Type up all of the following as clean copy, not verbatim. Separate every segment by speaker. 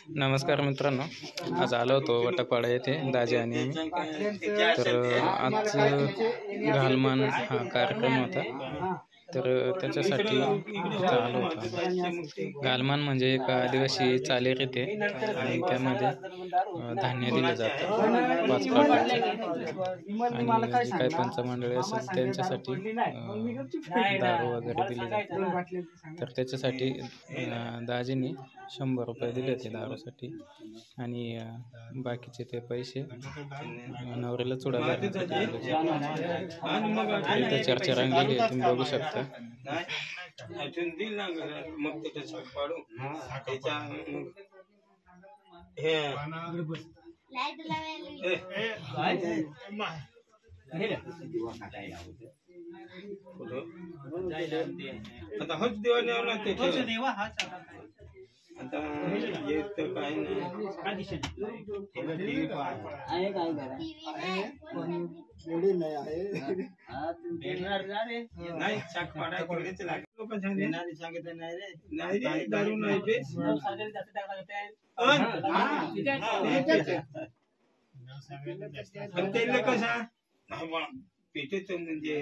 Speaker 1: नमस्कार मित्रांनो, आज आलो होतो वटपाडा येथे दाजी आणि आम्ही. तर आज घालमान हा कार्यक्रम होता, तर त्याच्यासाठी इथं आलो होतो. घालमान म्हणजे एक आदिवासी चालीरीत आहे आणि त्यामध्ये धान्य दिलं जातं 5 प्रकारचं, आणि जे काही पंचमंडळी असेल त्यांच्यासाठी दारू वगैरे दिली जाते. तर त्याच्यासाठी दाजींनी 100 रुपये दिले होते दारूसाठी, आणि बाकीचे ते पैसे नवऱ्याला चुडा भरण्यासाठी दिले. इथं चर्चा रंगलेली आहे, तुम्ही बघू शकता.
Speaker 2: आता हे तर काय नाही चाक पाडा तिकडेच लागेल. लोक सांगितलं नाही रे, नाही दारू नाही पे तेल कसा पेटेच म्हणजे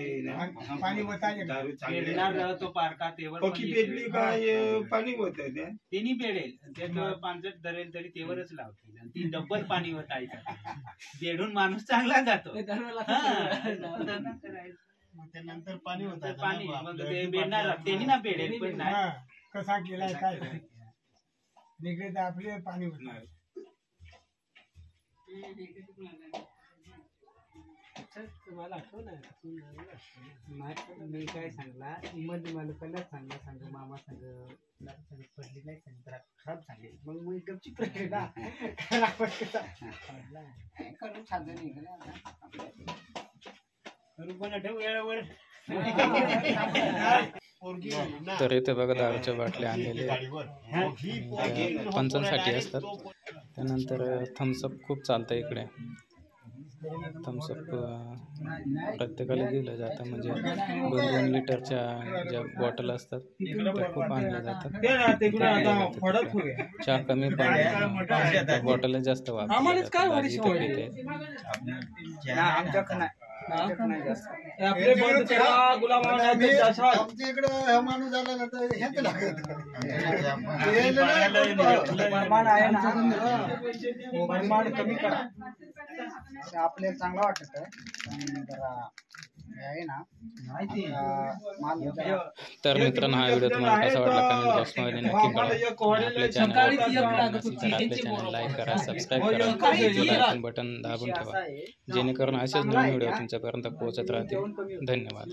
Speaker 2: पाणी दारू चांगली तो पारका तेवर पेटली काय पाणी होत त्यांनी पेडेल त्याच्यावर पानसट धरेल तरी तेवरच लावतील आणि ती डब्बल पाणी होतायचं बेडून माणूस चांगला जातो. त्यानंतर पाणी होत पाणी मग ते बेडणार त्यांनी ना पेडेल पण नाही कसा केलाय काय निघले तर आपले पाणी होत. तुम्हाला आठवण मी काय सांगला मध्ये मला पहिला सांग मामा सांग पडली नाही सांग तर खराब सांगेल मग मी गपची प्रक्रिया करून साधं वेळेवर.
Speaker 1: तर इथे बघा दारूच्या बाटल्या आणलेल्या पंचांसाठी असतात. त्यानंतर थम्सअप खूप चालतं इकडे. थम्सअप प्रत्येकाला दिलं जातं, म्हणजे 2-2 लिटरच्या ज्या बॉटल असतात त्या खूप आणल्या जातात. चहा कमी पण बॉटल जास्त वापरतात.
Speaker 2: आपल्याला चांगला वाटत आहे ना.
Speaker 1: तर मित्रांनो, हा व्हिडिओ तुम्हाला कसा वाटला कमेंट बॉक्समध्ये नक्की कळवा. आपल्या चॅनल लाईक करा, सबस्क्राईब करा, बटन दाबून ठेवा, जेणेकरून असेच नवीन व्हिडिओ तुमच्यापर्यंत पोहोचत राहतील. धन्यवाद.